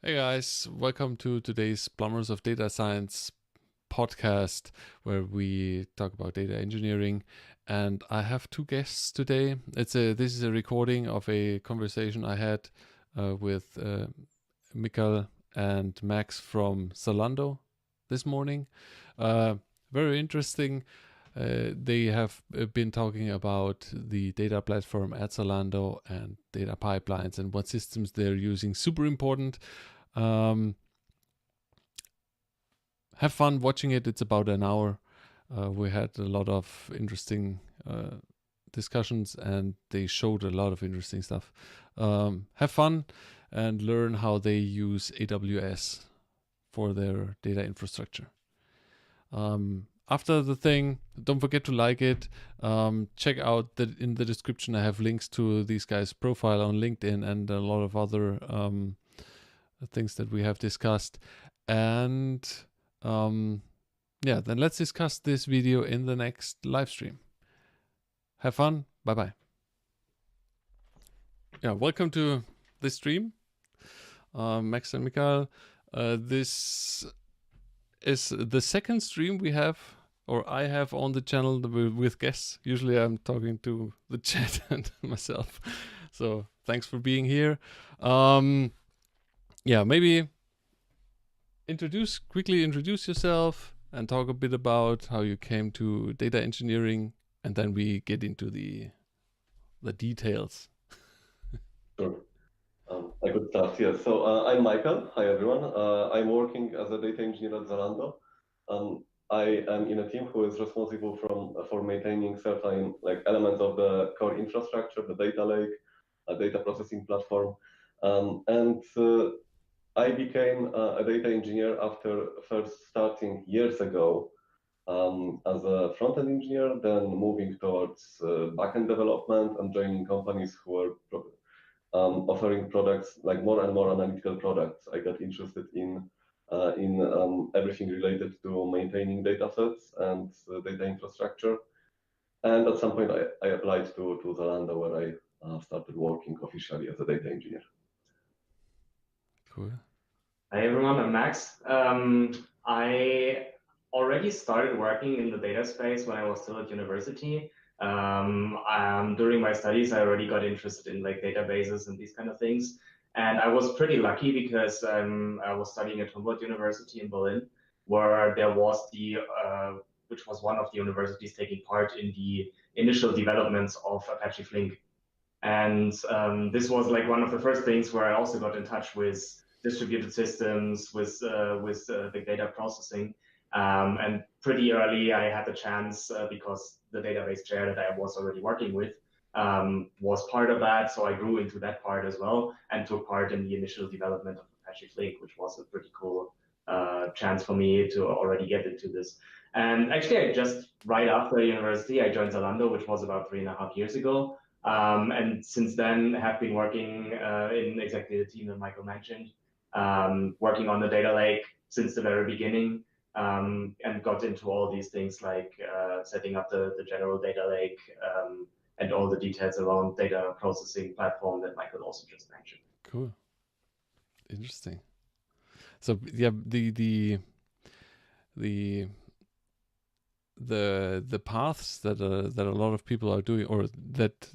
Hey guys, welcome to today's Plumbers of Data Science podcast where we talk about data engineering. And I have two guests today. This is a recording of a conversation I had with Mikael and Max from Zalando this morning. Very interesting. They have been talking about the data platform at Zalando and data pipelines and what systems they're using. Super important. Have fun watching it. It's about an hour. We had a lot of interesting discussions and they showed a lot of interesting stuff. Have fun and learn how they use AWS for their data infrastructure. After the thing, don't forget to like it. Check out that in the description I have links to these guys' profile on LinkedIn and a lot of other things that we have discussed. And then let's discuss this video in the next live stream. Have fun. Bye-bye. Yeah, welcome to this stream, Max and Mikael. This is the second stream we have, or I have on the channel with guests. Usually I'm talking to the chat and myself. So thanks for being here. Maybe quickly introduce yourself and talk a bit about how you came to data engineering, and then we get into the details. Sure. I could start here. So I'm Michael. Hi, everyone. I'm working as a data engineer at Zalando. I am in a team who is responsible for maintaining certain elements of the core infrastructure, the data lake, a data processing platform, and I became a data engineer after first starting years ago as a front-end engineer, then moving towards back-end development and joining companies who are offering products like more and more analytical products. I got interested in everything related to maintaining data sets and data infrastructure. And at some point, I applied to Zalando, where I started working officially as a data engineer. Cool. Hi everyone, I'm Max. I already started working in the data space when I was still at university. During my studies, I already got interested in databases and these kind of things. And I was pretty lucky because I was studying at Humboldt University in Berlin, where there was which was one of the universities taking part in the initial developments of Apache Flink. And this was like one of the first things where I also got in touch with distributed systems, with big data processing. And pretty early, I had the chance because the database chair that I was already working with was part of that. So I grew into that part as well and took part in the initial development of Apache Flink, which was a pretty cool chance for me to already get into this. And actually, I just right after university, I joined Zalando, which was about 3.5 years ago. And since then, have been working in exactly the team that Michael mentioned, working on the data lake since the very beginning, and got into all these things like setting up the general data lake and all the details around data processing platform that Michael also just mentioned. Cool. Interesting. So yeah, the paths that a lot of people are doing, or that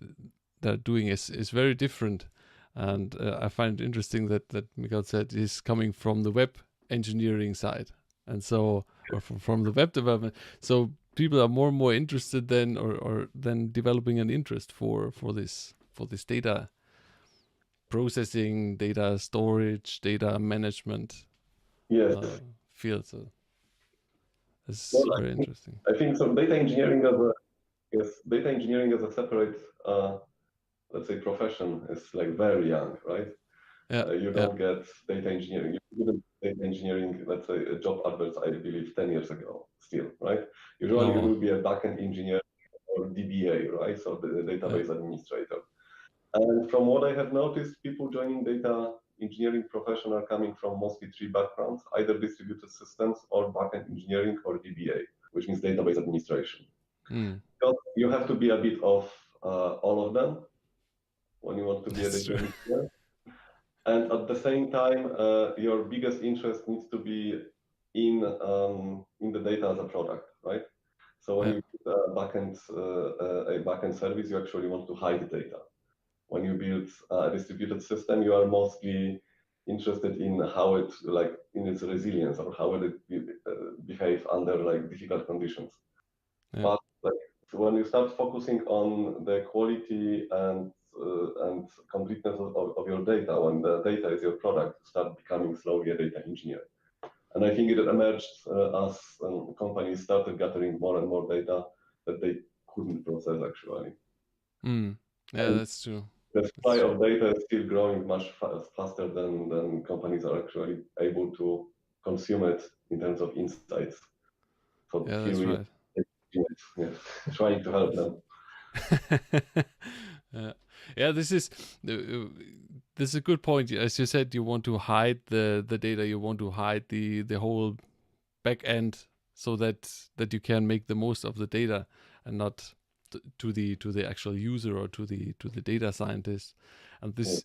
they're doing, is very different. And I find it interesting that Mikael said he's coming from the web engineering side, and so, or from the web development. So people are more and more interested then, or then developing an interest for this data processing, data storage, data management Yes. field. So it's Well, very interesting. I think so. Data engineering as a separate, let's say, profession is like very young, right? Yeah. You don't get data engineering. You didn't data engineering, let's say, job adverts, I believe, 10 years ago still, right? Usually you No. will be a backend engineer or DBA, right? So the database administrator. And from what I have noticed, people joining data engineering profession are coming from mostly three backgrounds, either distributed systems or backend engineering or DBA, which means database administration. Because you have to be a bit of all of them when you want to be a data engineer. and at the same time, your biggest interest needs to be in the data as a product, right? So when you build a backend service, you actually want to hide data. When you build a distributed system, you are mostly interested in how it, like, in its resilience, or how it behave under like difficult conditions. Yeah. But like when you start focusing on the quality and completeness of your data, when the data is your product, you start becoming slowly a data engineer. And I think it emerged as companies started gathering more and more data that they couldn't process actually. Yeah, And that's true. the supply of data is still growing much faster than companies are actually able to consume it in terms of insights. So Yeah, here that's we right. yeah, trying to help them. Yeah, this is a good point. As you said, you want to hide the data, you want to hide the whole back end, so that you can make the most of the data, and not to the actual user, or to the data scientist. And this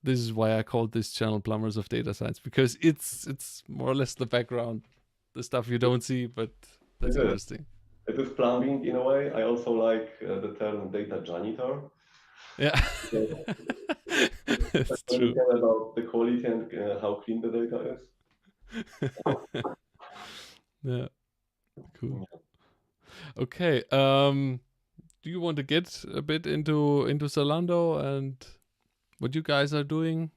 is why I called this channel Plumbers of Data Science, because it's more or less the background, the stuff you don't see, but that's interesting. It is plumbing in a way. I also like the term data janitor. Yeah. That's When you true. care about the quality and how clean the data is. Yeah, cool. Okay, do you want to get a bit into Zalando and what you guys are doing?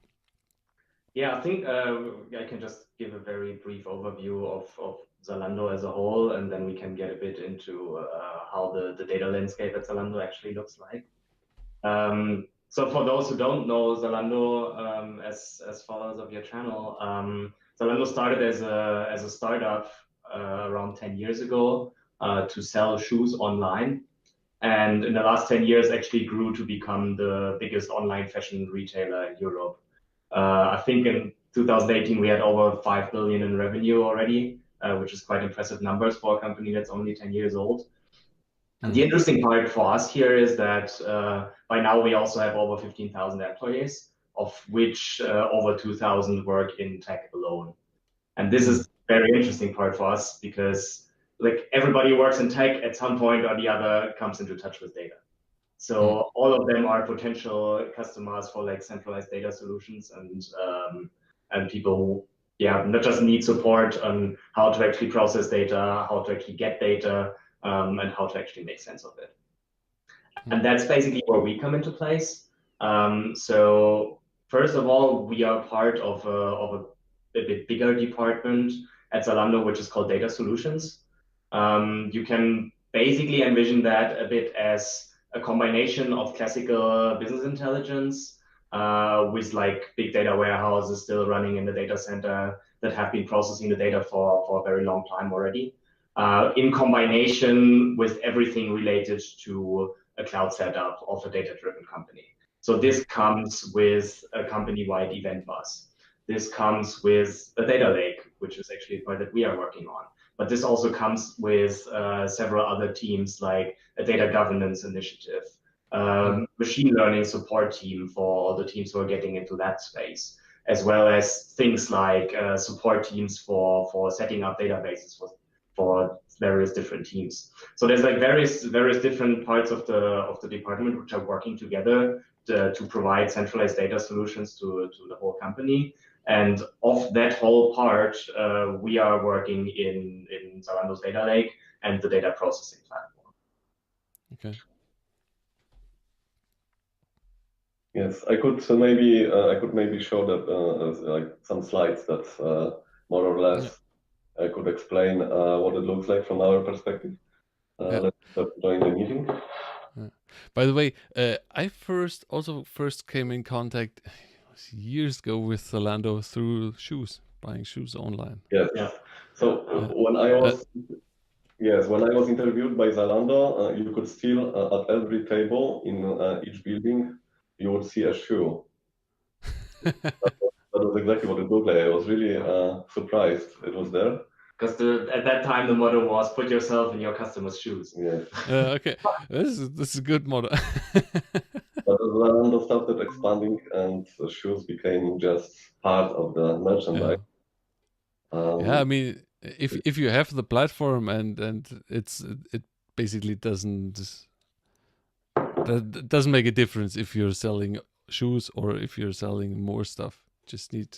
Yeah, I think I can just give a very brief overview of Zalando as a whole, and then we can get a bit into how the data landscape at Zalando actually looks like. So for those who don't know Zalando, as followers of your channel, Zalando started as a startup around 10 years ago to sell shoes online. And in the last 10 years, actually grew to become the biggest online fashion retailer in Europe. I think in 2018, we had over 5 billion in revenue already, which is quite impressive numbers for a company that's only 10 years old. And the interesting part for us here is that by now we also have over 15,000 employees, of which over 2,000 work in tech alone. And this is a very interesting part for us, because like everybody works in tech at some point or the other comes into touch with data. So all of them are potential customers for like centralized data solutions, and people who not just need support on how to actually process data, how to actually get data, and how to actually make sense of it. And that's basically where we come into place. So first of all, we are part of a bit bigger department at Zalando, which is called Data Solutions. You can basically envision that a bit as a combination of classical business intelligence with like big data warehouses still running in the data center that have been processing the data for a very long time already, in combination with everything related to a cloud setup of a data-driven company. So this comes with a company-wide event bus. This comes with a data lake, which is actually a part that we are working on. But this also comes with several other teams, like a data governance initiative, machine learning support team for all the teams who are getting into that space, as well as things like support teams for setting up databases for various different teams. So there's like various different parts of the department which are working together to provide centralized data solutions to the whole company. And of that whole part, we are working in Zalando's data lake and the data processing platform. Okay. Yes, I could maybe show that like some slides that more or less I could explain what it looks like from our perspective. Let's join the meeting. By the way, I first came in contact years ago with Zalando through buying shoes online. Yes. Yeah. So when I was interviewed by Zalando, you could still at every table in each building you would see a shoe. That was exactly what it looked like. I was really surprised it was there. Because at that time the motto was put yourself in your customer's shoes. Yes. Okay, this is a good motto. But Zalando started expanding, and shoes became just part of the merchandise. Yeah, I mean, if you have the platform and it basically doesn't make a difference if you're selling shoes or if you're selling more stuff. Just need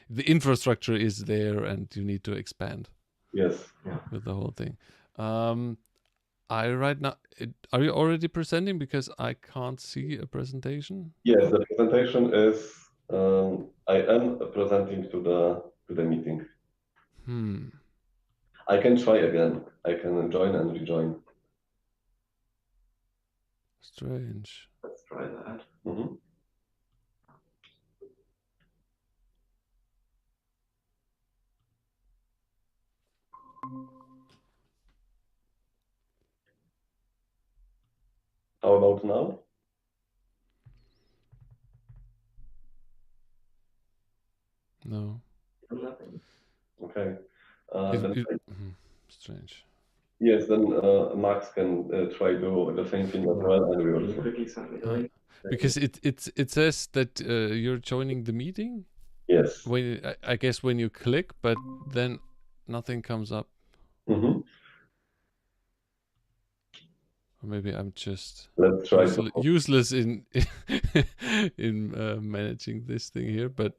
the infrastructure is there, and you need to expand. Yes. With the whole thing. I right now, are you already presenting? Because I can't see a presentation. Yes, the presentation is. I am presenting to the meeting. I can try again. I can join and rejoin. Strange. Let's try that. Mm-hmm. How about now? No. Nothing. Okay. Strange. Yes, then Max can try do the same thing as well, and we will see. Quickly send me the link. Because it says that you're joining the meeting. Yes. When I guess when you click, but then nothing comes up. Mm-hmm. Or maybe I'm just Let's try useless in in managing this thing here, but.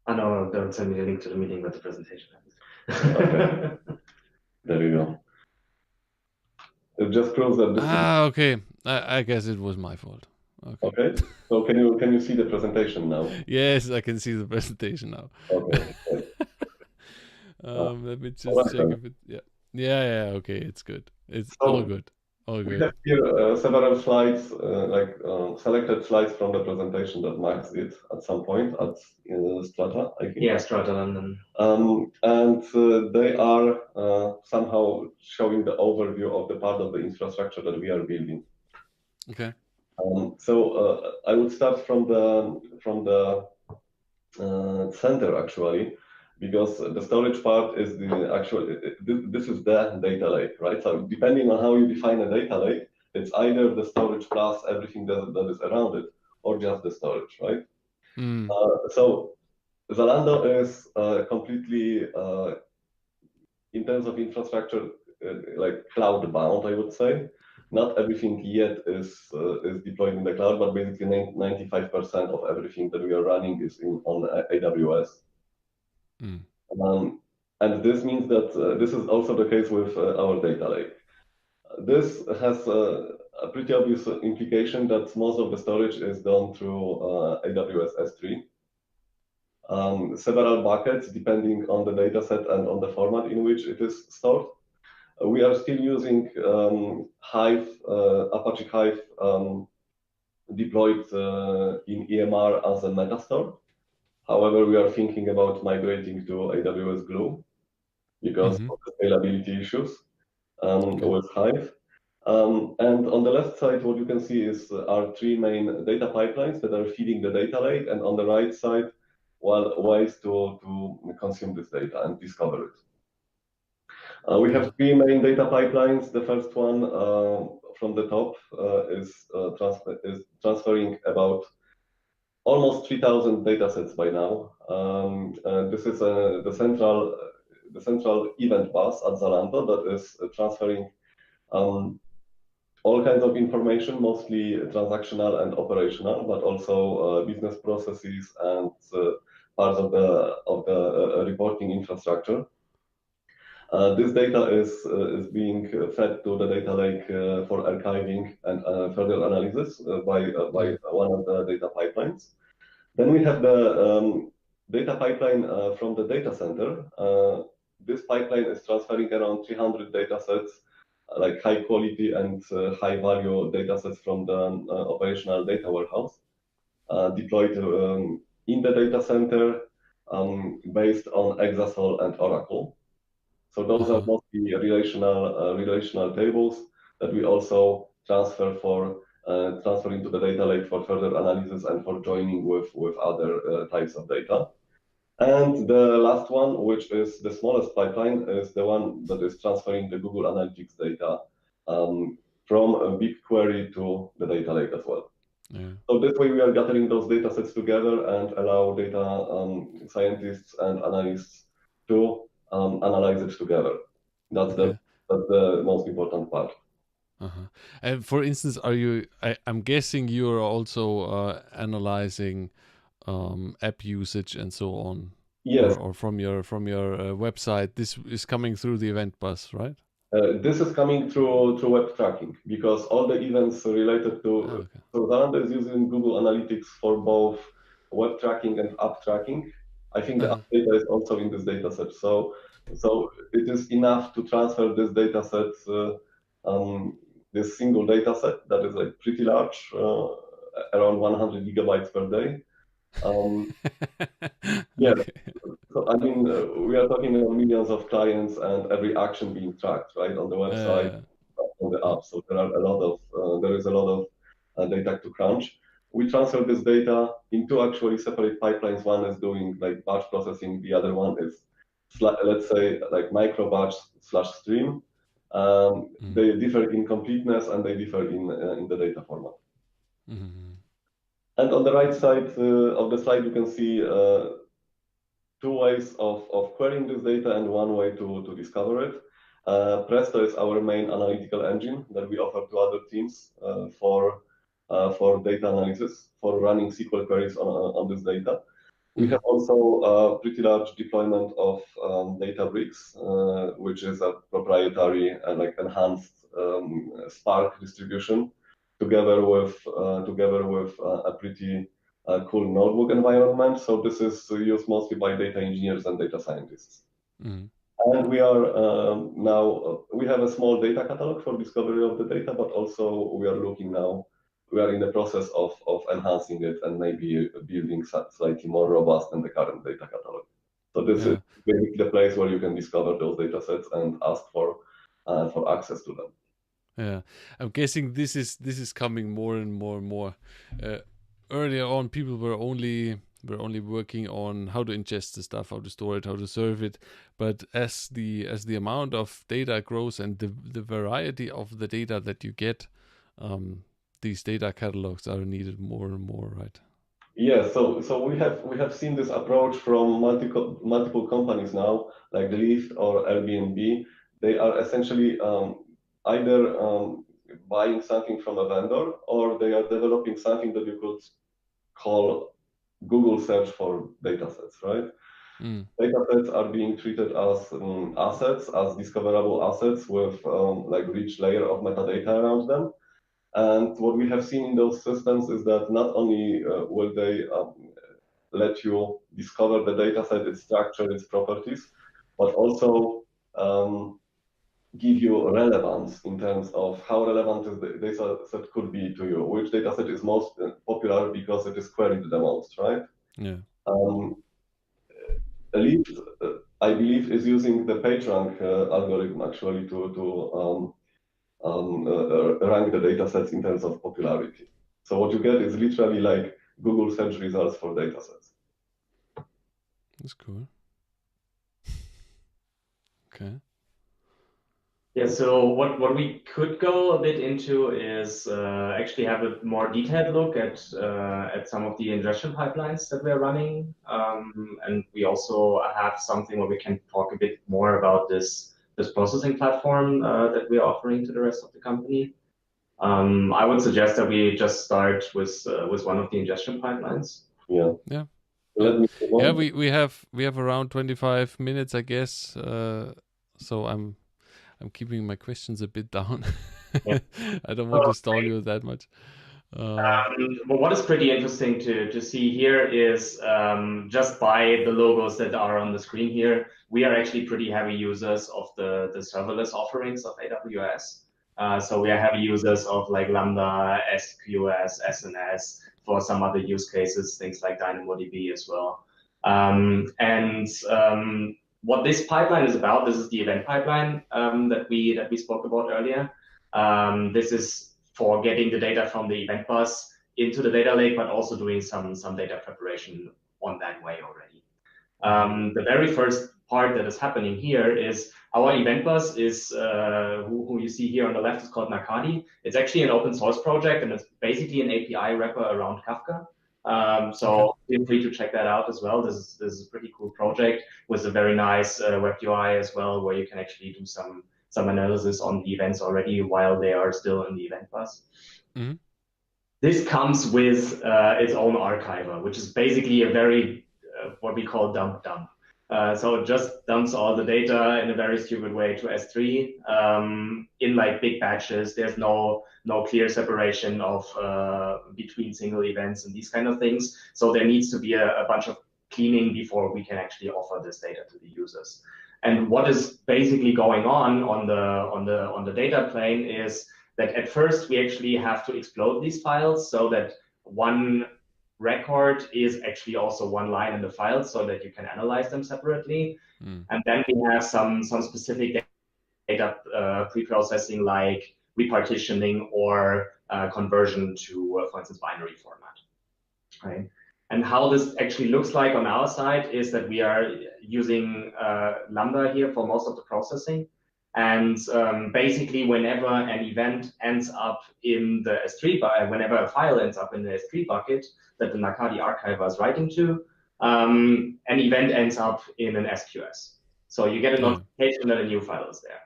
Oh no, don't send me the link to the meeting, but the presentation. Okay. There you go. It just proves that this. Okay. I guess it was my fault. Okay. So can you see the presentation now? Yes, I can see the presentation now. Okay. Let me just check if it. Yeah. Okay, it's good. It's all good. All good. We have here several slides, selected slides from the presentation that Max did at some point at Strata, I think. Yeah, Strata London. And they are somehow showing the overview of the part of the infrastructure that we are building. Okay. So I would start from the center actually, because the storage part is the actual. This is the data lake, right? So depending on how you define a data lake, it's either the storage plus everything that is around it, or just the storage, right? So Zalando is completely, in terms of infrastructure, like cloud bound, I would say. Not everything yet is deployed in the cloud, but basically 95% of everything that we are running is on AWS. And this means that this is also the case with our data lake. This has a pretty obvious implication that most of the storage is done through AWS S3. Several buckets depending on the data set and on the format in which it is stored. We are still using Hive, Apache Hive deployed in EMR as a metastore. However, we are thinking about migrating to AWS Glue because of the scalability issues with Hive. And on the left side, what you can see is our three main data pipelines that are feeding the data lake, and on the right side, ways to consume this data and discover it. We have three main data pipelines. The first one from the top is transferring about almost 3,000 data sets by now. This is the central event bus at Zalando that is transferring all kinds of information, mostly transactional and operational, but also business processes and parts of the reporting infrastructure. This data is being fed to the data lake for archiving and further analysis by one of the data pipelines. Then we have the data pipeline from the data center. This pipeline is transferring around 300 data sets, like high quality and high value data sets from the operational data warehouse, deployed in the data center based on Exasol and Oracle. So those are mostly relational tables that we also transfer into the data lake for further analysis and for joining with other types of data. And the last one, which is the smallest pipeline, is the one that is transferring the Google Analytics data from a BigQuery to the data lake as well. Yeah. So this way we are gathering those data sets together and allow data scientists and analysts to analyze it together. That's Okay. the most important part. Uh-huh. And for instance, I'm guessing you're also analyzing app usage and so on, Yes, or from your website. This is coming through the event bus, right? this is coming through web tracking because all the events related to Okay. so Zalando is using Google Analytics for both web tracking and app tracking. I think the Uh-huh. app data is also in this data set. So it is enough to transfer this data set, this single data set that is like pretty large, around 100 gigabytes per day. Um, yeah, Okay. so I mean, we are talking about millions of clients and every action being tracked, right, on the website, Uh, on the uh, app. So there is a lot of data to crunch. We transfer this data into actually separate pipelines. One is doing like batch processing. The other one is, let's say, like micro batch slash stream. mm, They differ in completeness and they differ in the data format. mm, And on the right side of the slide, you can see two ways of querying this data and one way to discover it. Presto is our main analytical engine that we offer to other teams for data analysis, for running SQL queries on this data. We have mm, also a pretty large deployment of Databricks, which is a proprietary and like enhanced Spark distribution, together with a pretty cool notebook environment. So this is used mostly by data engineers and data scientists. mm. And we are now we have a small data catalog for discovery of the data, but also we are looking now. We are in the process of enhancing it and maybe building slightly more robust than the current data catalog. So this is Yeah. basically the place where you can discover those data sets and ask for access to them. Yeah, I'm guessing this is coming more and more and more. Uh, Earlier on, people were only working on how to ingest the stuff, how to store it, how to serve it. But as the amount of data grows and the variety of the data that you get, these data catalogs are needed more and more, right? Yeah, so we have seen this approach from multiple companies now, like Lyft or Airbnb. They are essentially either buying something from a vendor or they are developing something that you could call Google search for data sets, right? Mm, Data sets are being treated as assets, as discoverable assets with like rich layer of metadata around them. And what we have seen in those systems is that not only will they let you discover the data set, its structure, its properties, but also um, give you relevance in terms of how relevant is the data set could be to you, which data set is most popular because it is queried the most, right? yeah. Um, Elite, I believe, is using the PageRank algorithm actually to rank the data sets in terms of popularity. So what you get is literally like Google search results for data sets. That's cool. Okay. Yeah, so what we could go a bit into is actually have a more detailed look at some of the ingestion pipelines that we're running, and we also have something where we can talk a bit more about this processing platform that we're offering to the rest of the company. I would suggest that we just start with one of the ingestion pipelines. Yeah. Yeah. Yeah. Let me move Yeah, on. we have around 25 minutes, I guess. So I'm keeping my questions a bit down. Yeah. I don't want to stall you that much. But what is pretty interesting to see here is just by the logos that are on the screen here, we are actually pretty heavy users of the serverless offerings of AWS. So we are heavy users of like Lambda, SQS, SNS for some other use cases, things like DynamoDB as well. And what this pipeline is about, this is the event pipeline that we spoke about earlier. This is for getting the data from the event bus into the data lake, but also doing some data preparation on that way already. The very first part that is happening here is our event bus is who you see here on the left is called Nakadi. It's actually an open source project, and it's basically an API wrapper around Kafka. So feel free to check that out as well. This is a pretty cool project with a very nice web UI as well, where you can actually do some analysis on the events already while they are still in the event bus. Mm-hmm. This comes with its own archiver, which is basically a very what we call dump. So it just dumps all the data in a very stupid way to S3 in like big batches. There's no clear separation of between single events and these kind of things. So there needs to be a bunch of cleaning before we can actually offer this data to the users. And what is basically going on the data plane is that at first we actually have to explode these files so that one record is actually also one line in the file so that you can analyze them separately. And then we have some specific data pre-processing like repartitioning or conversion to, for instance, binary format. Right? And how this actually looks like on our side is that we are using Lambda here for most of the processing. And basically, whenever an event ends up in the S3 bucket, whenever a file ends up in the S3 bucket that the Nakadi archiver is writing to, an event ends up in an SQS. So you get a notification that a new file is there.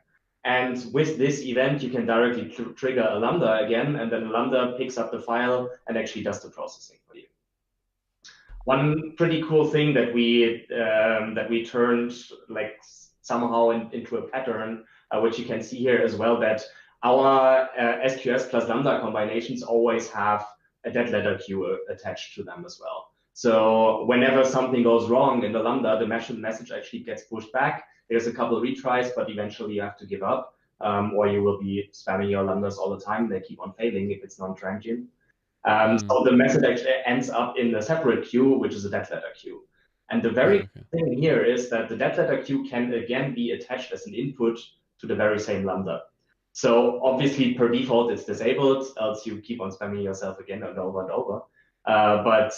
And with this event, you can directly trigger a Lambda again, and then Lambda picks up the file and actually does the processing for you. One pretty cool thing that we turned like somehow into a pattern, which you can see here as well, that our SQS plus Lambda combinations always have a dead letter queue attached to them as well. So whenever something goes wrong in the Lambda, the message actually gets pushed back. There's a couple of retries, but eventually you have to give up, or you will be spamming your Lambdas all the time. They keep on failing if it's non-transient. So the message actually ends up in a separate queue, which is a dead letter queue. And the very thing here is that the dead letter queue can again be attached as an input to the very same Lambda. So obviously per default it's disabled, else you keep on spamming yourself again and over and over. But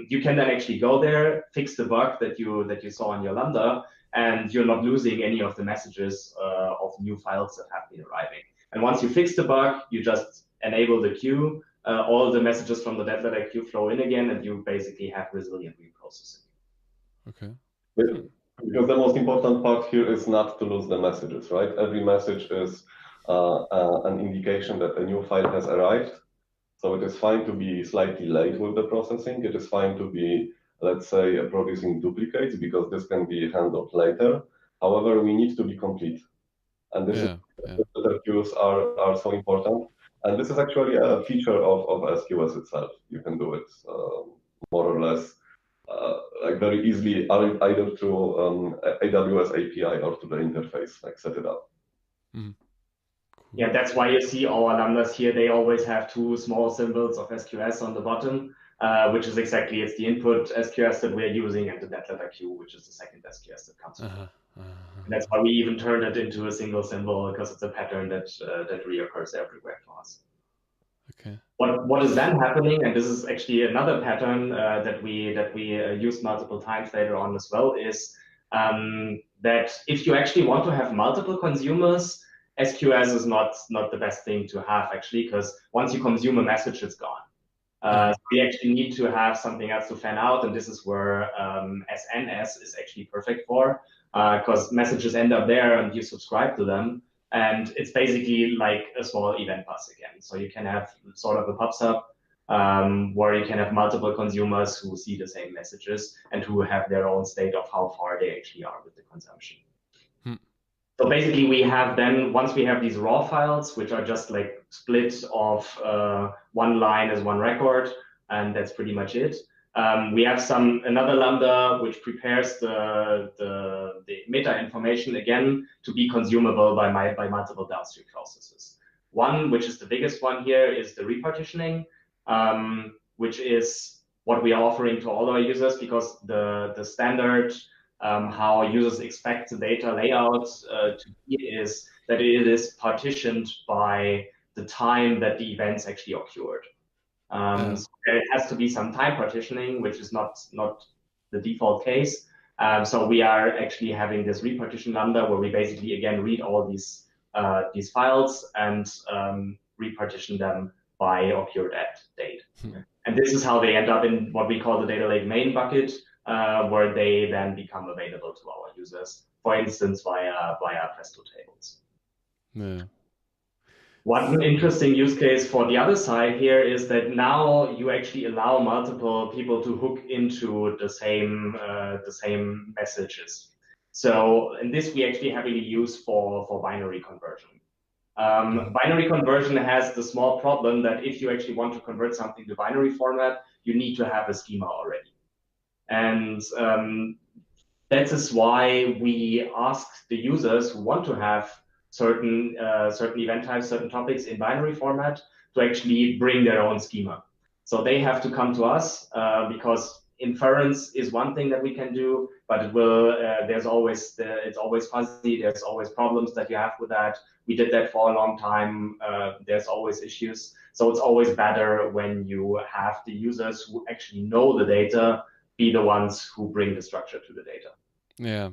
you can then actually go there, fix the bug that you saw on your Lambda, and you're not losing any of the messages of new files that have been arriving. And once you fix the bug, you just enable the queue. All the messages from the dead letter queue flow in again, and you basically have resilient reprocessing. Okay. Because the most important part here is not to lose the messages, right? Every message is an indication that a new file has arrived. So it is fine to be slightly late with the processing. It is fine to be, let's say, producing duplicates because this can be handled later. However, we need to be complete. And this is the queues are so important. And this is actually a feature of SQS itself. You can do it more or less like very easily, either through AWS API or to the interface, like set it up. Cool. Yeah, that's why you see our Lambdas here. They always have two small symbols of SQS on the bottom, which is exactly, it's the input SQS that we're using and the dead letter queue, which is the second SQS that comes from. And that's why we even turned it into a single symbol, because it's a pattern that reoccurs everywhere for us. Okay. What is then happening, and this is actually another pattern that we used multiple times later on as well, is that if you actually want to have multiple consumers, SQS is not the best thing to have actually, because once you consume a message, it's gone. So we actually need to have something else to fan out, and this is where SNS is actually perfect for, because messages end up there and you subscribe to them, and it's basically like a small event bus again. So you can have sort of a pub-sub where you can have multiple consumers who see the same messages and who have their own state of how far they actually are with the consumption. So basically we have then, once we have these raw files, which are just like split of one line as one record, and that's pretty much it. We have another Lambda which prepares the meta information again to be consumable by multiple downstream processes. One, which is the biggest one here, is the repartitioning, which is what we are offering to all our users, because the standard how users expect the data layout to be is that it is partitioned by the time that the events actually occurred. So there has to be some time partitioning, which is not the default case. So we are actually having this repartition lambda where we basically again read all these files and repartition them by occurred at date. And this is how they end up in what we call the data lake main bucket, where they then become available to our users, for instance, via Presto tables. Yeah. One interesting use case for the other side here is that now you actually allow multiple people to hook into the same messages. So in this we actually heavily use for binary conversion. Binary conversion has the small problem that if you actually want to convert something to binary format, you need to have a schema already. And that is why we ask the users who want to have certain event types, certain topics in binary format to actually bring their own schema. So they have to come to us because inference is one thing that we can do, but it will it's always fuzzy. There's always problems that you have with that. We did that for a long time. There's always issues. So it's always better when you have the users who actually know the data be the ones who bring the structure to the data. Yeah,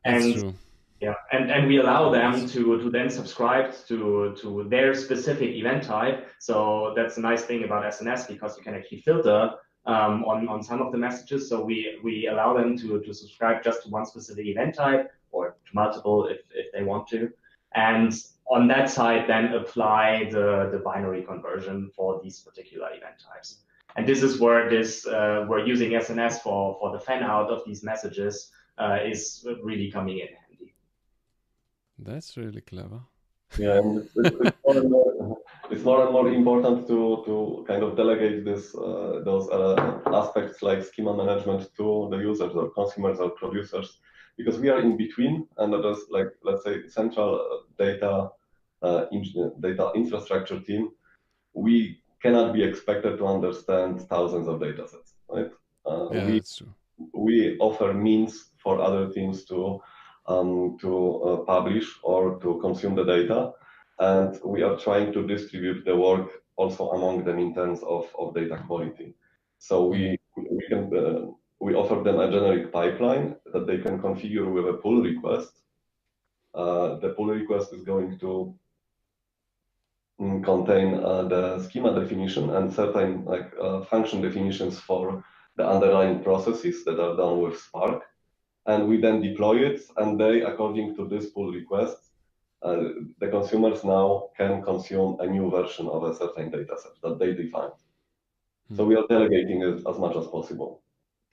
that's true. Yeah, and we allow them to then subscribe to their specific event type. So that's a nice thing about SNS because you can actually filter on some of the messages. So we allow them to subscribe just to one specific event type or to multiple if they want to. And on that side, then apply the binary conversion for these particular event types. And this is where we're using SNS for the fan out of these messages is really coming in handy. That's really clever. Yeah, and it's more and more important to kind of delegate those aspects like schema management to the users or consumers or producers, because we are in between, and that is like, let's say, central data infrastructure team. We cannot be expected to understand thousands of data sets, right? That's true. We offer means for other teams to publish or to consume the data, and we are trying to distribute the work also among them in terms of data quality. So we offer them a generic pipeline that they can configure with a pull request. The pull request is going to contain the schema definition and certain function definitions for the underlying processes that are done with Spark. And we then deploy it, and they, according to this pull request, the consumers now can consume a new version of a certain data set that they defined. So we are delegating it as much as possible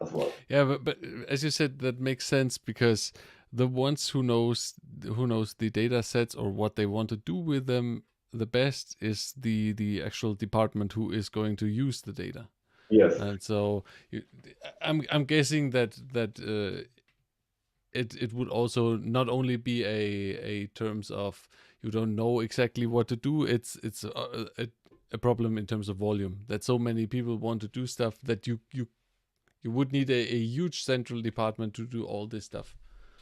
as well. Yeah, but as you said, that makes sense because the ones who knows the data sets or what they want to do with them the best is the actual department who is going to use the data. Yes. And so I'm guessing that it would also not only be a terms of you don't know exactly what to do. It's a problem in terms of volume, that so many people want to do stuff that you would need a huge central department to do all this stuff.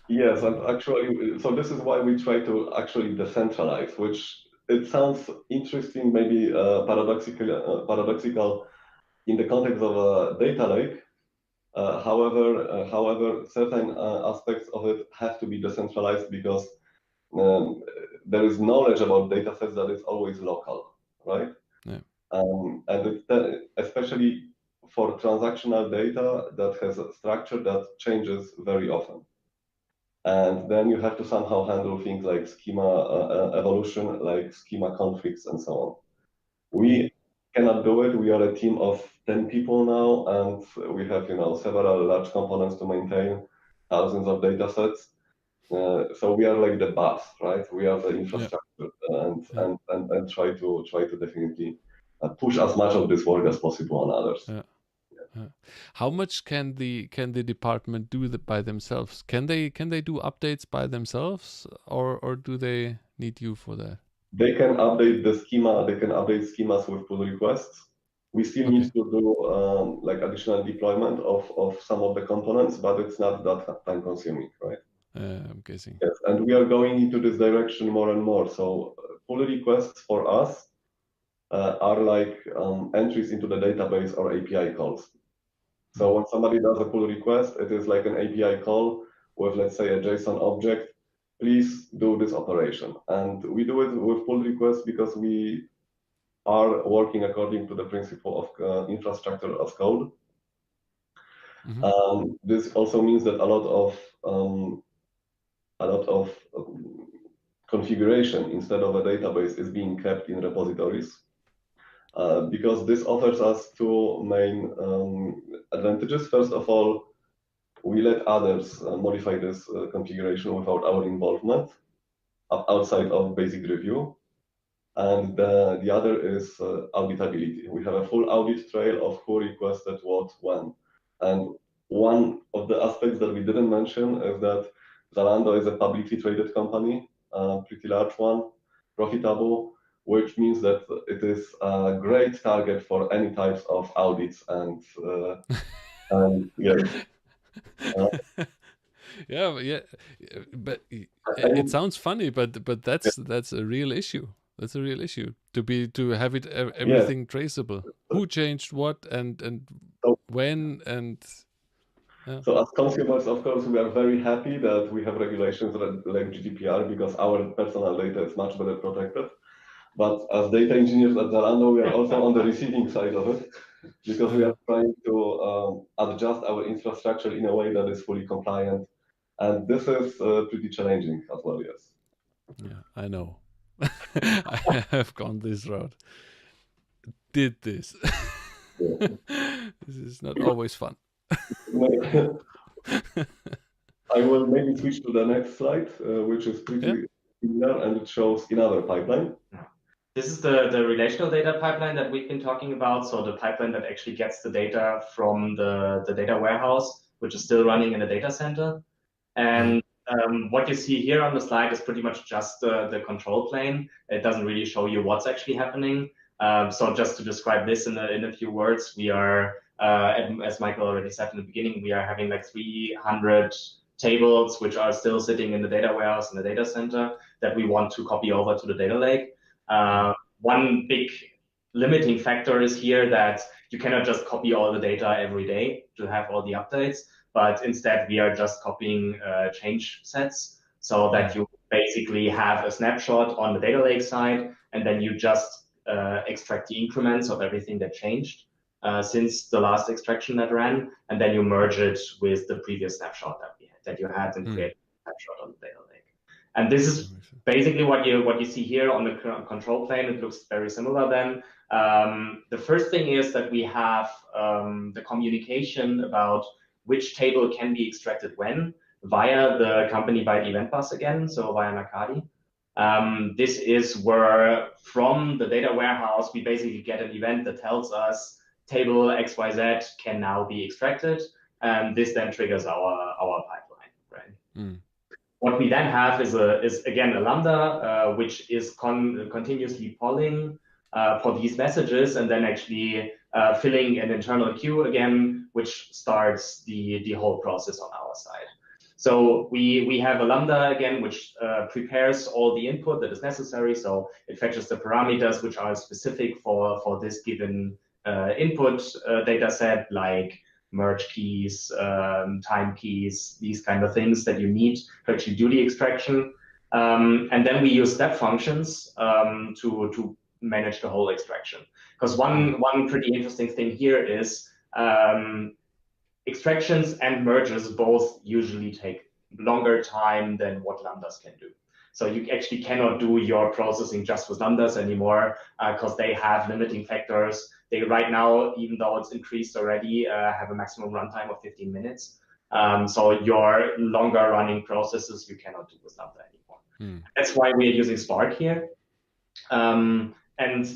Yes, and actually, so this is why we try to actually decentralize, which it sounds interesting, maybe paradoxical in the context of a data lake. However, certain aspects of it have to be decentralized because there is knowledge about data sets that is always local, right? Yeah. And especially for transactional data that has a structure that changes very often. And then you have to somehow handle things like schema evolution, like schema conflicts and so on. We cannot do it. We are a team of 10 people now, and we have several large components to maintain, thousands of data sets. So we are like the bus, right? We are the infrastructure, and try to definitely push as much of this work as possible on others. Yeah. How much can the department do by themselves? Can they do updates by themselves, or do they need you for that? They can update the schema. They can update schemas with pull requests. We still need to do like additional deployment of some of the components, but it's not that time consuming, right? I'm guessing. Yes, and we are going into this direction more and more. So pull requests for us are like entries into the database or API calls. So when somebody does a pull request, it is like an API call with, let's say, a JSON object. Please do this operation. And we do it with pull requests because we are working according to the principle of infrastructure as code. This also means that a lot of configuration instead of a database is being kept in repositories. Because this offers us two main advantages. First of all, we let others modify this configuration without our involvement outside of basic review. And the other is auditability. We have a full audit trail of who requested what, when. And one of the aspects that we didn't mention is that Zalando is a publicly traded company, a pretty large one, profitable, which means that it is a great target for any types of audits and yeah. Yeah, but it sounds funny, but that's a real issue. That's a real issue to have it everything traceable. Who changed what and when and. Yeah. So as consumers, of course, we are very happy that we have regulations like GDPR because our personal data is much better protected. But as data engineers at Zalando, we are also on the receiving side of it because we are trying to adjust our infrastructure in a way that is fully compliant. And this is pretty challenging as well, yes. Yeah, I know. I have gone this route. Did this. Yeah. This is not always fun. I will maybe switch to the next slide, which is pretty similar, and it shows another pipeline. This is the relational data pipeline that we've been talking about. So the pipeline that actually gets the data from the data warehouse, which is still running in a data center. And what you see here on the slide is pretty much just the control plane. It doesn't really show you what's actually happening. So just to describe this in a few words, we are, as Michael already said in the beginning, we are having like 300 tables which are still sitting in the data warehouse in the data center that we want to copy over to the data lake. One big limiting factor is here that you cannot just copy all the data every day to have all the updates, but instead we are just copying change sets so that you basically have a snapshot on the data lake side, and then you just extract the increments of everything that changed since the last extraction that ran, and then you merge it with the previous snapshot that you had and create a snapshot on the data lake. And this is basically what you see here on the control plane. It looks very similar then. The first thing is that we have the communication about which table can be extracted when via the company byte event bus again, so via Nakadi. This is where from the data warehouse, we basically get an event that tells us table XYZ can now be extracted. And this then triggers our pipeline, right? What we then have is again a Lambda, which is continuously polling for these messages and then actually filling an internal queue again, which starts the whole process on our side. So we have a Lambda again, which prepares all the input that is necessary. So it fetches the parameters which are specific for this given input data set, like merge keys, time keys, these kind of things that you need to actually do the extraction. And then we use step functions to manage the whole extraction. Because one pretty interesting thing here is extractions and merges both usually take longer time than what Lambdas can do. So you actually cannot do your processing just with Lambdas anymore because they have limiting factors. They right now, even though it's increased already, have a maximum runtime of 15 minutes. So your longer running processes you cannot do with Lambda anymore. That's why we are using Spark here. And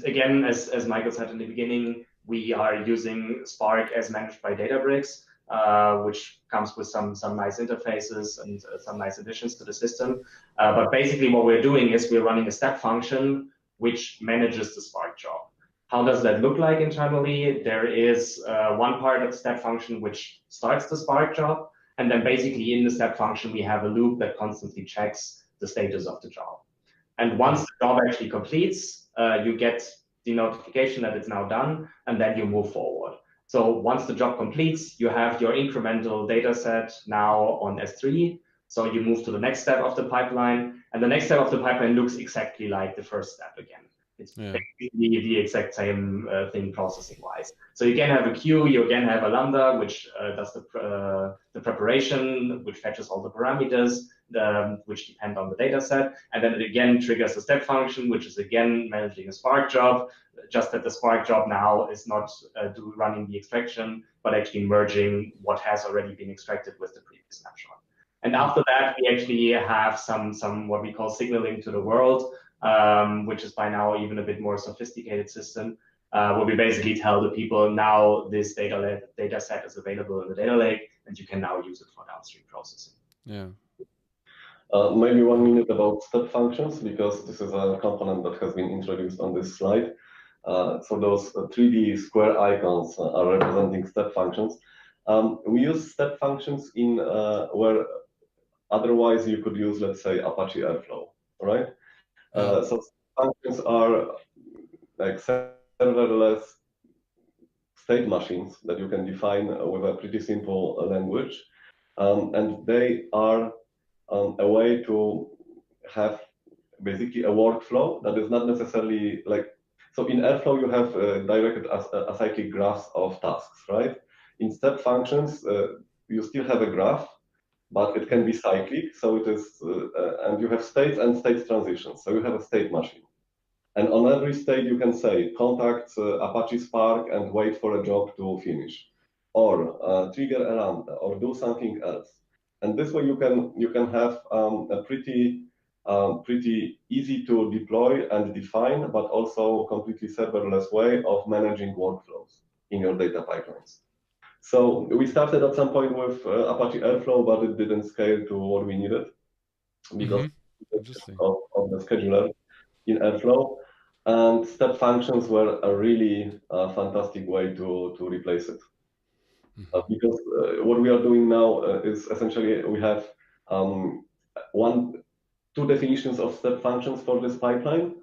again, as Michael said in the beginning, we are using Spark as managed by Databricks, which comes with some nice interfaces and some nice additions to the system. But basically what we're doing is we're running a step function which manages the Spark job. How does that look like internally? There is one part of the step function which starts the Spark job. And then basically in the step function, we have a loop that constantly checks the status of the job. And once the job actually completes, you get the notification that it's now done, and then you move forward. So once the job completes, you have your incremental data set now on S3. So you move to the next step of the pipeline, and the next step of the pipeline looks exactly like the first step again. It's basically the exact same thing processing-wise. So you can have a queue, you again have a Lambda, which does the preparation, which fetches all the parameters, which depend on the data set. And then it again triggers a step function, which is again managing a Spark job, just that the Spark job now is not running the extraction, but actually merging what has already been extracted with the previous snapshot. And after that, we actually have some what we call signaling to the world, which is by now even a bit more sophisticated system, where we basically tell the people now this data set is available in the data lake, and you can now use it for downstream processing. Yeah. Maybe 1 minute about step functions, because this is a component that has been introduced on this slide. So those 3D square icons are representing step functions. We use step functions in where otherwise you could use, let's say, Apache Airflow, right? So functions are like serverless state machines that you can define with a pretty simple language. And they are a way to have basically a workflow that is not necessarily like, so in Airflow you have directed acyclic graphs of tasks, right? In step functions, you still have a graph, but it can be cyclic. So it is, and you have states and state transitions. So you have a state machine. And on every state, you can say, contact Apache Spark and wait for a job to finish, or trigger a lambda, or do something else. And this way, you can have a pretty easy to deploy and define, but also completely serverless way of managing workflows in your data pipelines. So we started at some point with Apache Airflow, but it didn't scale to what we needed because of the scheduler in Airflow. And step functions were a really fantastic way to replace it. Because what we are doing now is essentially we have two definitions of step functions for this pipeline.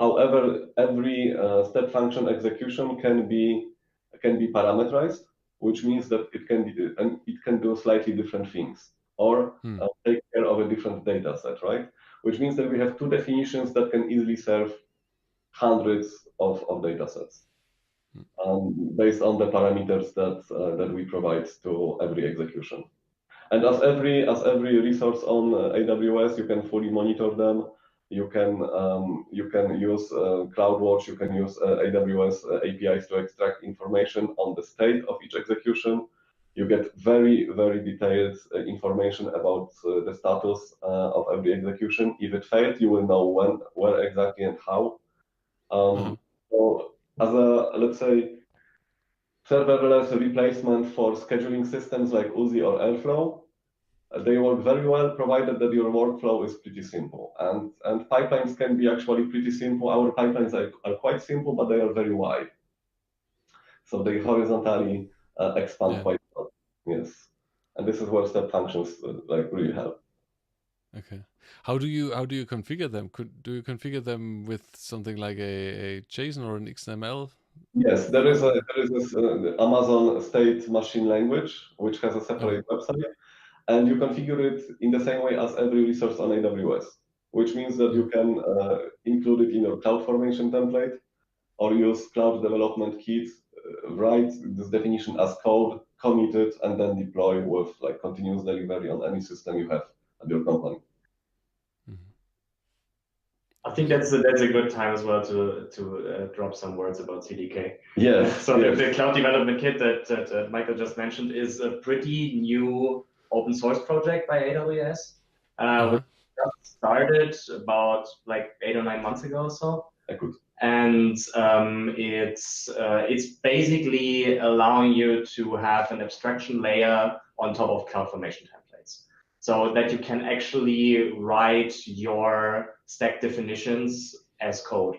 However, every step function execution can be parameterized, which means that it can do slightly different things or take care of a different data set, right? Which means that we have two definitions that can easily serve hundreds of data sets based on the parameters that we provide to every execution. And as every resource on AWS, you can fully monitor them. You can use CloudWatch. You can use AWS APIs to extract information on the state of each execution. You get very detailed information about the status of every execution. If it failed, you will know when, where exactly, and how. So as a, let's say, serverless replacement for scheduling systems like Uzi or Airflow, they work very well provided that your workflow is pretty simple. And pipelines can be actually pretty simple. Our pipelines are quite simple, but they are very wide. So they horizontally expand quite a lot. Yes. And this is where step functions like really help. Okay. How do you configure them? Do you configure them with something like a JSON or an XML? Yes, there is this Amazon State Machine Language, which has a separate website, and you configure it in the same way as every resource on AWS, which means that you can include it in your CloudFormation template or use Cloud Development Kit, write this definition as code, commit it, and then deploy with like continuous delivery on any system you have at your company. I think that's a good time as well to drop some words about CDK. Yes. So the Cloud Development Kit that Michael just mentioned is a pretty new open source project by AWS. Which just started about like 8 or 9 months ago or so. And it's basically allowing you to have an abstraction layer on top of CloudFormation templates, so that you can actually write your stack definitions as code.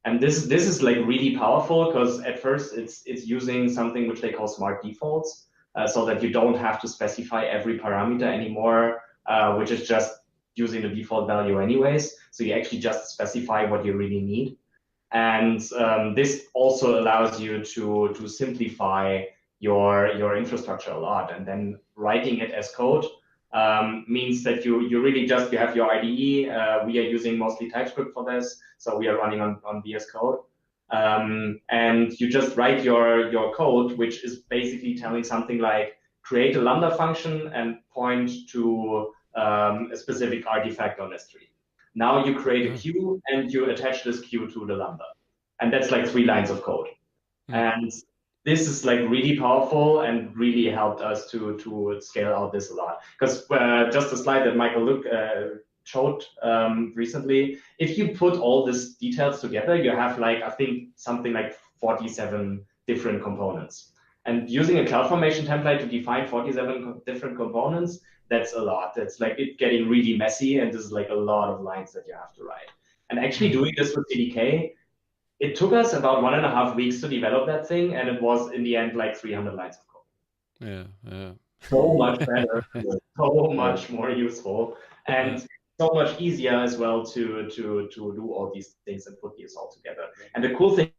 And this is like really powerful because at first it's using something which they call smart defaults, so that you don't have to specify every parameter anymore, which is just using the default value anyways. So you actually just specify what you really need. And this also allows you to simplify your infrastructure a lot. And then writing it as code means that you really just, you have your IDE. We are using mostly TypeScript for this, so we are running on VS Code. And you just write your code, which is basically telling something like, create a Lambda function and point to a specific artifact on S3. Now you create a queue and you attach this queue to the Lambda. And that's like 3 lines of code. And this is like really powerful and really helped us to scale out this a lot. Because just a slide that Michael showed recently, if you put all these details together, you have like, I think something like 47 different components. And using a CloudFormation template to define 47 different components, that's a lot. It's like it getting really messy, and this is like a lot of lines that you have to write. And actually doing this with CDK, it took us about 1.5 weeks to develop that thing, and it was in the end like 300 lines of code. Yeah. So much better, so much more useful, and so much easier as well to do all these things and put these all together. And the cool thing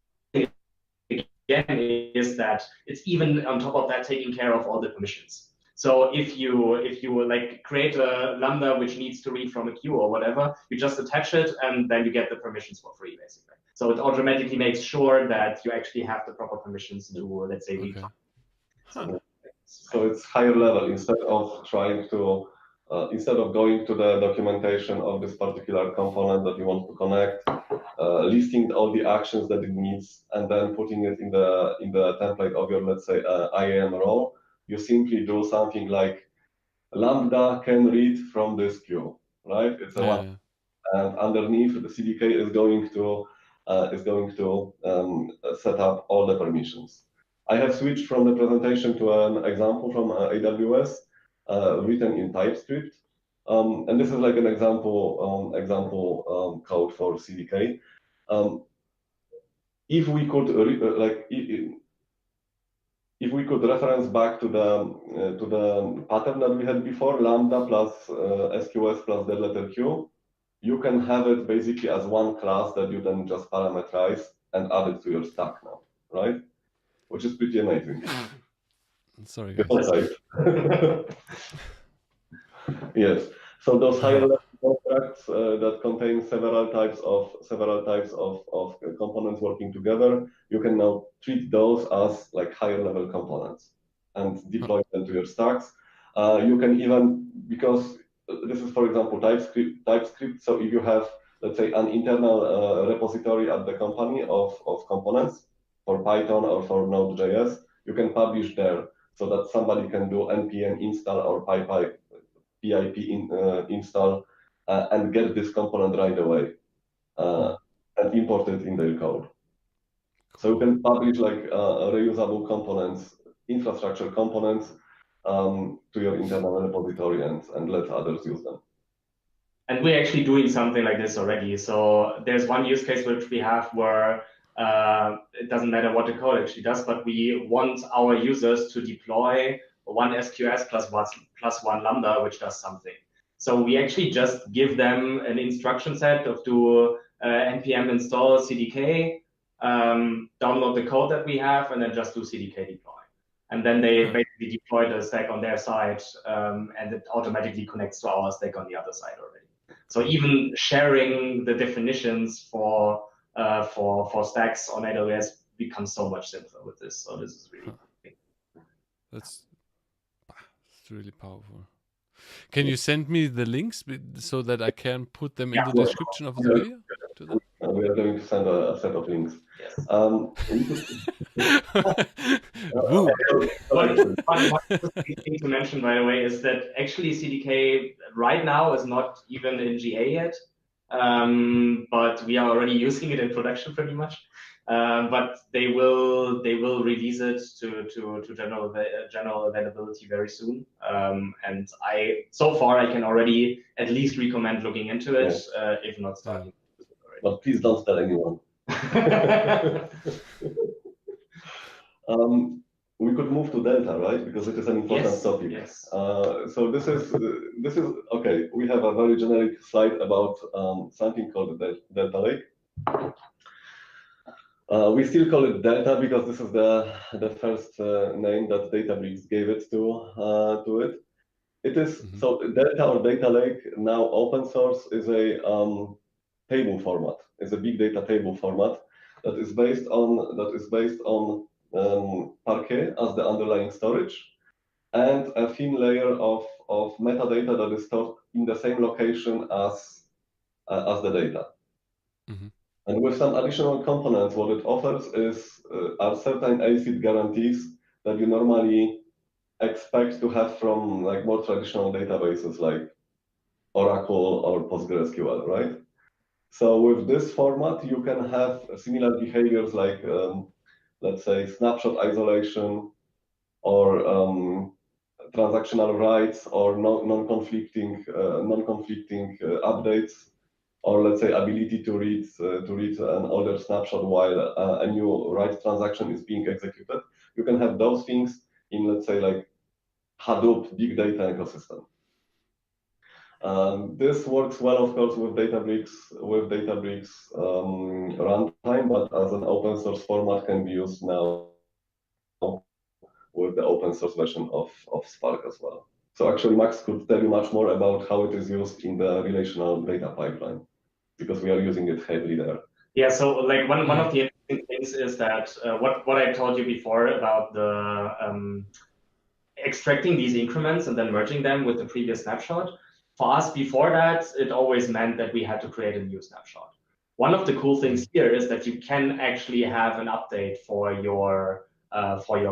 again is that it's even on top of that taking care of all the permissions. So if you like create a Lambda which needs to read from a queue or whatever, you just attach it and then you get the permissions for free, basically. So it automatically makes sure that you actually have the proper permissions to, let's say, read. So it's higher level. Instead of trying to, instead of going to the documentation of this particular component that you want to connect, listing all the actions that it needs, and then putting it in the template of your, let's say, IAM role, you simply do something like Lambda can read from this queue, right? It's a one, and underneath the CDK is going to set up all the permissions. I have switched from the presentation to an example from AWS written in TypeScript, and this is like an example code for CDK. If we could if we could reference back to the pattern that we had before, Lambda plus SQS plus the letter Q, you can have it basically as one class that you then just parameterize and add it to your stack now, right? Which is pretty amazing. Sorry, guys. Yes. So those higher level contracts that contain several types of components working together, you can now treat those as like higher level components and deploy them to your stacks. You can even, because this is, for example, TypeScript. So if you have, let's say, an internal repository at the company of components for Python or for Node.js, you can publish there so that somebody can do npm install or pip install and get this component right away and import it in their code. So you can publish like reusable components, infrastructure components to your internal repository and let others use them. And we're actually doing something like this already. So there's one use case which we have where it doesn't matter what the code actually does, but we want our users to deploy one SQS plus one Lambda, which does something. So we actually just give them an instruction set of do npm install CDK, download the code that we have, and then just do CDK deploy. And then they basically deploy the stack on their side, and it automatically connects to our stack on the other side already. So even sharing the definitions for stacks on AWS becomes so much simpler with this. So this is really that's really powerful. Can you send me the links so that I can put them in the description of the video? To them? We are going to send a set of links. Yes. One thing to mention, by the way, is that actually CDK right now is not even in GA yet, but we are already using it in production pretty much. But they will release it to general availability very soon. And so far I can already at least recommend looking into it, if not starting. But please don't tell anyone. We could move to Delta, right? Because it is an important topic. Yes. So this is okay. We have a very generic slide about something called Delta Lake. We still call it Delta because this is the first name that Databricks gave it to it. It is so Delta or Data Lake, now open source, is a table format. It's a big data table format that is based on Parquet as the underlying storage, and a thin layer of metadata that is stored in the same location as the data. And with some additional components, what it offers are certain ACID guarantees that you normally expect to have from like more traditional databases like Oracle or PostgreSQL, right? So with this format, you can have similar behaviors like, let's say, snapshot isolation or transactional rights or non-conflicting updates, or let's say ability to read an older snapshot while a new write transaction is being executed. You can have those things in, let's say, like Hadoop big data ecosystem. This works well, of course, with Databricks runtime, but as an open source format can be used now with the open source version of Spark as well. So actually, Max could tell you much more about how it is used in the relational data pipeline, because we are using it heavily there. Yeah, so like one of the interesting things is that what I told you before about the extracting these increments and then merging them with the previous snapshot. For us, before that, it always meant that we had to create a new snapshot. One of the cool things here is that you can actually have an update for your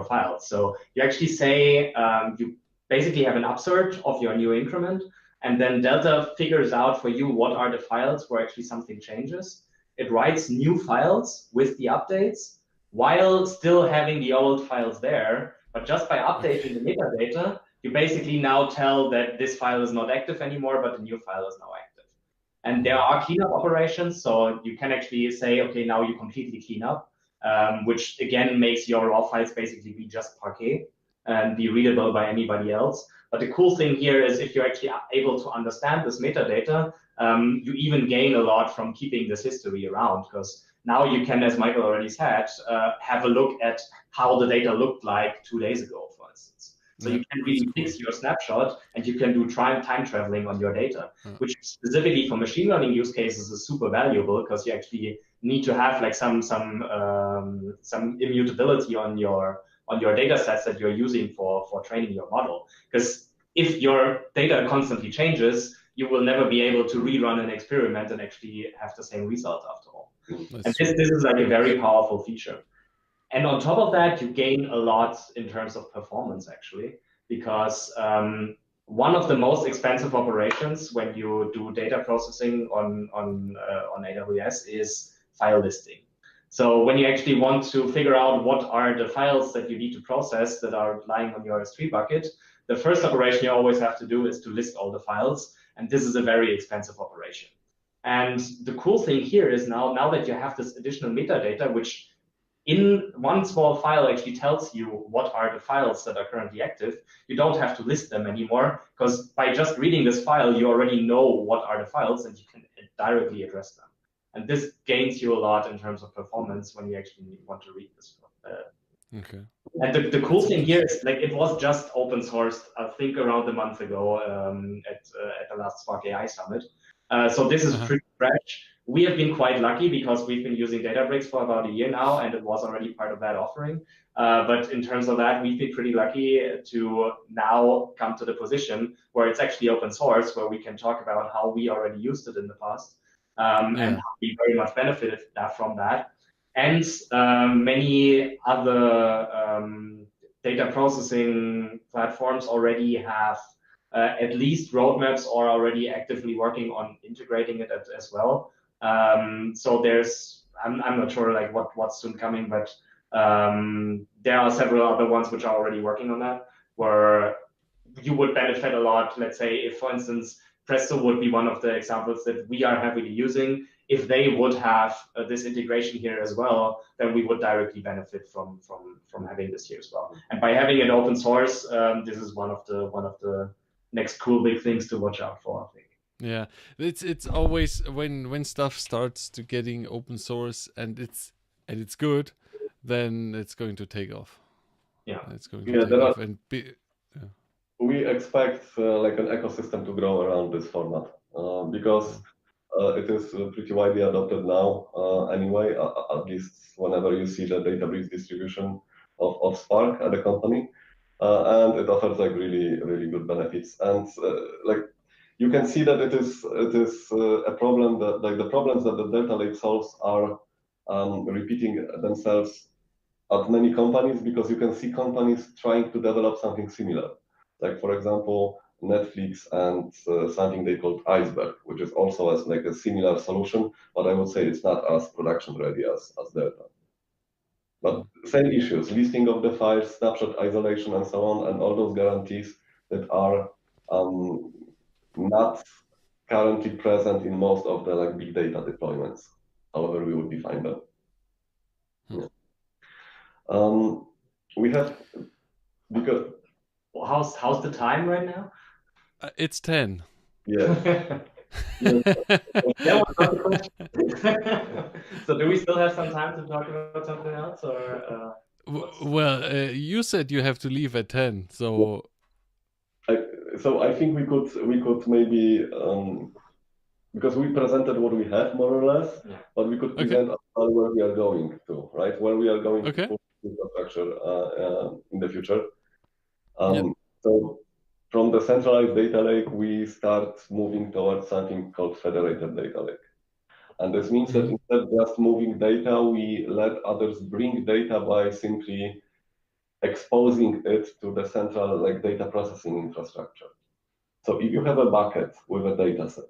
files. So you actually say you basically have an upsearch of your new increment, and then Delta figures out for you what are the files where actually something changes. It writes new files with the updates while still having the old files there. But just by updating the metadata, you basically now tell that this file is not active anymore, but the new file is now active. And there are cleanup operations, so you can actually say, okay, now you completely clean up, which again makes your raw files basically be just Parquet and be readable by anybody else. But the cool thing here is if you're actually able to understand this metadata, you even gain a lot from keeping this history around, because now you can, as Michael already said, have a look at how the data looked like 2 days ago, for instance. So you can really fix your snapshot, and you can do time traveling on your data, which specifically for machine learning use cases is super valuable, because you actually need to have like some immutability on your data sets that you're using for training your model. Because if your data constantly changes, you will never be able to rerun an experiment and actually have the same result after all. And this is like a very powerful feature. And on top of that, you gain a lot in terms of performance, actually, because one of the most expensive operations when you do data processing on AWS is file listing. So when you actually want to figure out what are the files that you need to process that are lying on your S3 bucket, the first operation you always have to do is to list all the files. And this is a very expensive operation. And the cool thing here is now that you have this additional metadata, which in one small file actually tells you what are the files that are currently active, you don't have to list them anymore, because by just reading this file, you already know what are the files and you can directly address them. And this gains you a lot in terms of performance when you actually want to read this. Okay. And the cool thing here is, like, it was just open sourced, I think, around a month ago at the last Spark AI Summit. So this is pretty fresh. We have been quite lucky because we've been using Databricks for about a year now, and it was already part of that offering. But in terms of that, we've been pretty lucky to now come to the position where it's actually open source, where we can talk about how we already used it in the past, and how we very much benefited from that. And many other data processing platforms already have at least roadmaps or already actively working on integrating it as well. So there's, I'm not sure like what's soon coming, but there are several other ones which are already working on that, where you would benefit a lot. Let's say if, for instance, Presto would be one of the examples that we are heavily using. If they would have this integration here as well, then we would directly benefit from having this here as well. And by having it open source, this is one of the next cool big things to watch out for, I think. Yeah, it's always when stuff starts to getting open source and it's and it's good, then it's going to take off. Yeah. It's going to take off and be. Yeah. We expect like an ecosystem to grow around this format because it is pretty widely adopted now anyway, at least whenever you see the Databricks distribution of Spark at the company. And it offers like really good benefits. And like you can see that it is a problem that like the problems that the Delta Lake solves are repeating themselves at many companies, because you can see companies trying to develop something similar. Like for example, Netflix and something they called Iceberg, which is also as like a similar solution, but I would say it's not as production ready as Delta. But same issues, listing of the files, snapshot isolation, and so on, and all those guarantees that are not currently present in most of the like big data deployments, however we would define them. Yeah. We have, because how's the time right now? It's 10. Yeah. That was not the question. So do we still have some time to talk about something else, or? Well, you said you have to leave at 10, so. I think we could maybe because we presented what we have more or less, but we could present where we are going to, right? Where we are going to put infrastructure in the future. So from the centralized data lake, we start moving towards something called Federated Data Lake. And this means that instead of just moving data, we let others bring data by simply exposing it to the central like data processing infrastructure. So if you have a bucket with a data set,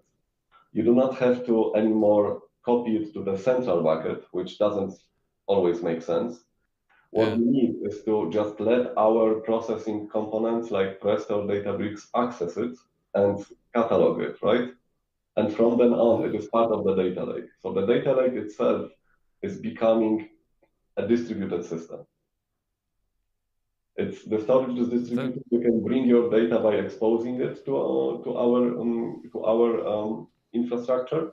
you do not have to anymore copy it to the central bucket, which doesn't always make sense. What we need is to just let our processing components like Presto, Databricks access it and catalog it, right? And from then on, it is part of the data lake. So the data lake itself is becoming a distributed system. It's the storage is distributed. You can bring your data by exposing it to our infrastructure.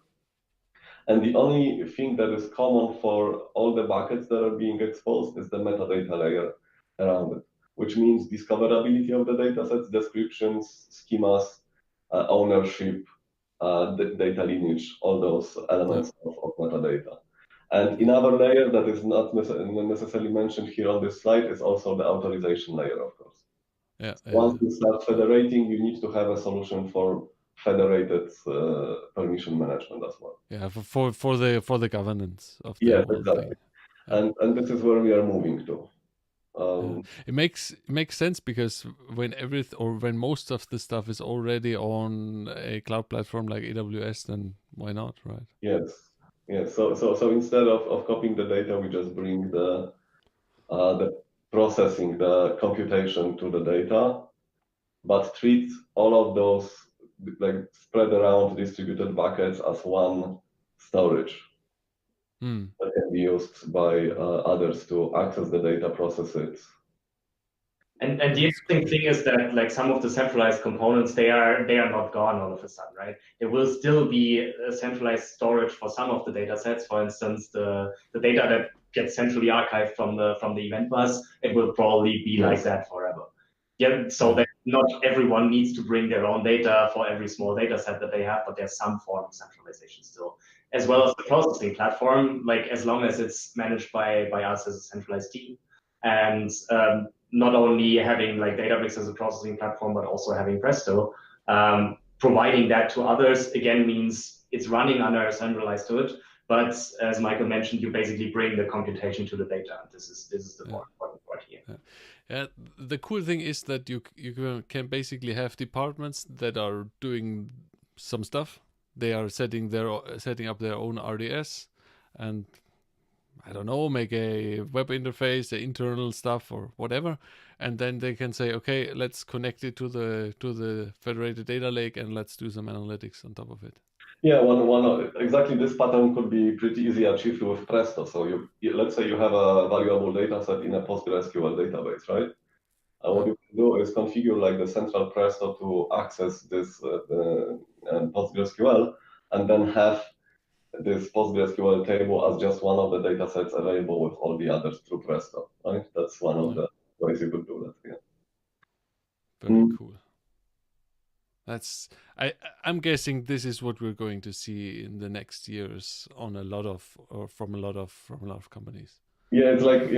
And the only thing that is common for all the buckets that are being exposed is the metadata layer around it, which means discoverability of the data sets, descriptions, schemas, ownership, data lineage, all those elements of metadata. And another layer that is not necessarily mentioned here on this slide is also the authorization layer, of course. Once you start federating, you need to have a solution for federated permission management as well. Yeah, for the governance of the whole exactly. thing. And this is where we are moving to. It makes sense, because when when most of the stuff is already on a cloud platform like AWS, then why not, right? Yes. So instead of copying the data, we just bring the processing, the computation to the data, but treat all of those like spread around distributed buckets as one storage that can be used by others to access the data, process it. And the interesting thing is that like some of the centralized components, they are not gone all of a sudden, right? There will still be a centralized storage for some of the data sets. For instance, the data that gets centrally archived from the event bus, it will probably be like that forever. Yeah, so that not everyone needs to bring their own data for every small data set that they have, but there's some form of centralization still, as well as the processing platform, like as long as it's managed by us as a centralized team. And not only having like Databricks as a processing platform, but also having Presto, providing that to others again means it's running under a centralized hood. But as Michael mentioned, you basically bring the computation to the data. This is the more important part here. Yeah, the cool thing is that you can basically have departments that are doing some stuff. They are setting up their own RDS, and I don't know, make a web interface, the internal stuff or whatever, and then they can say, okay, let's connect it to the federated data lake and let's do some analytics on top of it. Yeah, one exactly this pattern could be pretty easy achieved with Presto. So let's say you have a valuable data set in a PostgreSQL database, right? What you can do is configure like the central Presto to access this PostgreSQL, and then have this PostgreSQL table as just one of the data sets available with all the others through Presto, right? That's one of the ways you could do that. Yeah. Very cool. That's I'm guessing this is what we're going to see in the next years on a lot of or from a lot of companies. Yeah, it's like,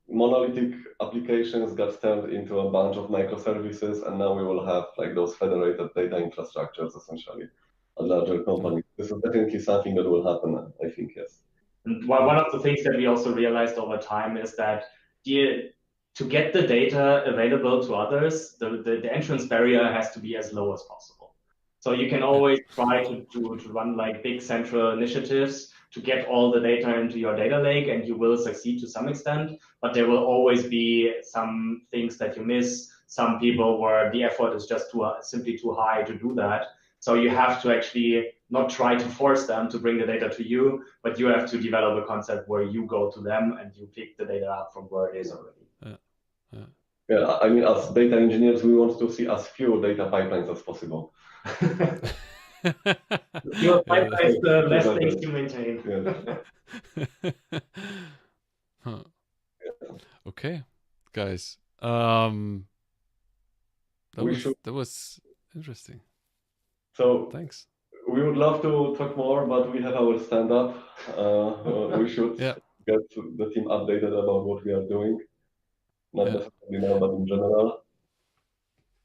monolithic applications got turned into a bunch of microservices, and now we will have like those federated data infrastructures essentially at larger companies. This is definitely something that will happen, I think, yes. And one of the things that we also realized over time is that to get the data available to others, the entrance barrier has to be as low as possible. So you can always try to run like big central initiatives to get all the data into your data lake, and you will succeed to some extent, but there will always be some things that you miss, some people where the effort is just simply too high to do that. So you have to actually not try to force them to bring the data to you, but you have to develop a concept where you go to them and you pick the data up from where it is already. Yeah, I mean, as data engineers, we want to see as few data pipelines as possible. Your pipeline is the less things to maintain. Huh. Okay, guys. That was interesting. So thanks. We would love to talk more, but we have our stand-up. We should get the team updated about what we are doing. Not necessarily now, but in general.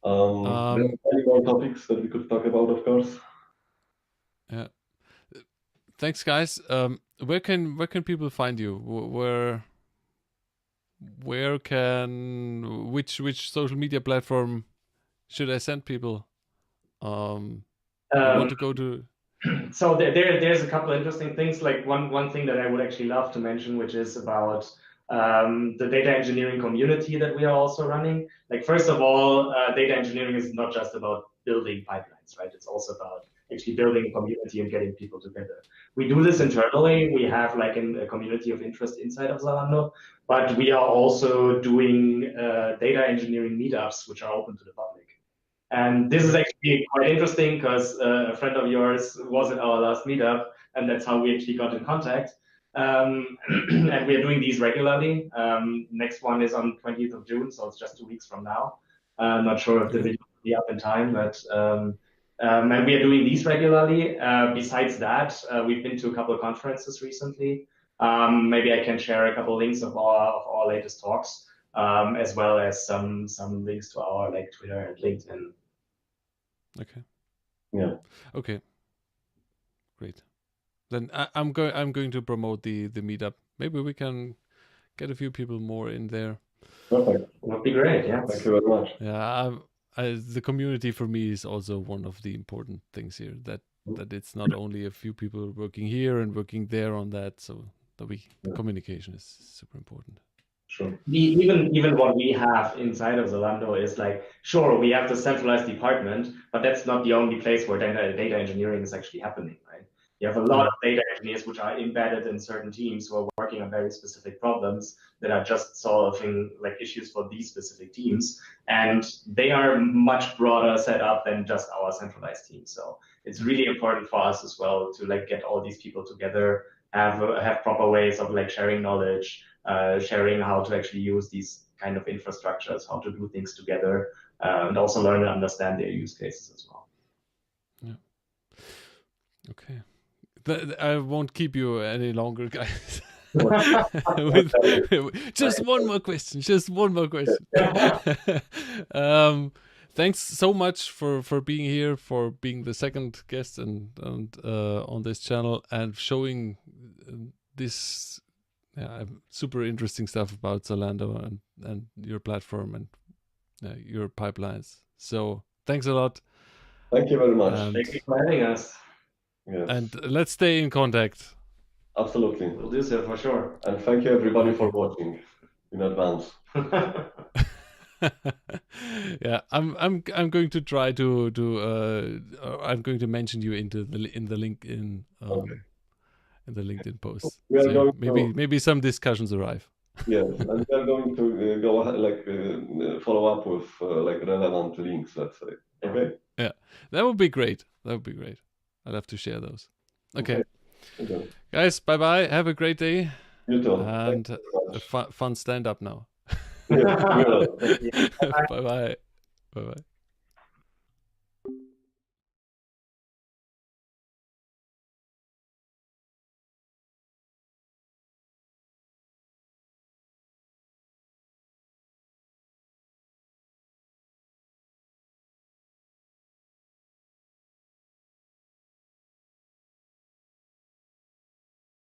There are many more topics that we could talk about, of course. Yeah. Thanks, guys. Where can people find you? Where can which social media platform should I send people? You want to go to? So there's a couple of interesting things. Like one thing that I would actually love to mention, which is about the data engineering community that we are also running. Like, first of all, data engineering is not just about building pipelines, right? It's also about actually building a community and getting people together. We do this internally. We have like a community of interest inside of Zalando, but we are also doing data engineering meetups, which are open to the public. And this is actually quite interesting because a friend of yours was at our last meetup, and that's how we actually got in contact. And we are doing these regularly. Next one is on 20th of June, so it's just 2 weeks from now. I'm not sure if the video will be up in time, but and we are doing these regularly. Besides that, we've been to a couple of conferences recently. Maybe I can share a couple of links of our latest talks. As well as some links to our like Twitter and LinkedIn. Okay. Yeah. Okay. Great. Then I'm going to promote the meetup. Maybe we can get a few people more in there. Perfect. That'd be great. Yeah. Thank you very much. Yeah. The community for me is also one of the important things here. That it's not only a few people working here and working there on that. So the communication is super important. Sure. Even what we have inside of Zalando is like, sure, we have the centralized department, but that's not the only place where data engineering is actually happening, right? You have a lot of data engineers which are embedded in certain teams who are working on very specific problems that are just solving like issues for these specific teams, and they are much broader set up than just our centralized team. So it's really important for us as well to like get all these people together, have proper ways of like sharing knowledge. Sharing how to actually use these kind of infrastructures, how to do things together, and also learn and understand their use cases as well. Yeah. Okay. I won't keep you any longer, guys. Just one more question. Thanks so much for being here, for being the second guest and on this channel and showing this. Yeah, super interesting stuff about Zalando and your platform and your pipelines. So thanks a lot. Thank you very much. Thank you for having us. Yes. And let's stay in contact. Absolutely. We'll do so for sure. And thank you everybody for watching in advance. Yeah, I'm going to try to I'm going to mention you in the LinkedIn in the LinkedIn post. So maybe some discussions arrive. Yes, and we are going to go like follow up with like relevant links, let's say. Okay. Yeah, that would be great. I'd love to share those. Okay. Thank you. Guys, bye-bye. Have a great day. You too. And Thank you a fun stand-up now. so much. Thank you. Bye. Bye-bye. Bye-bye.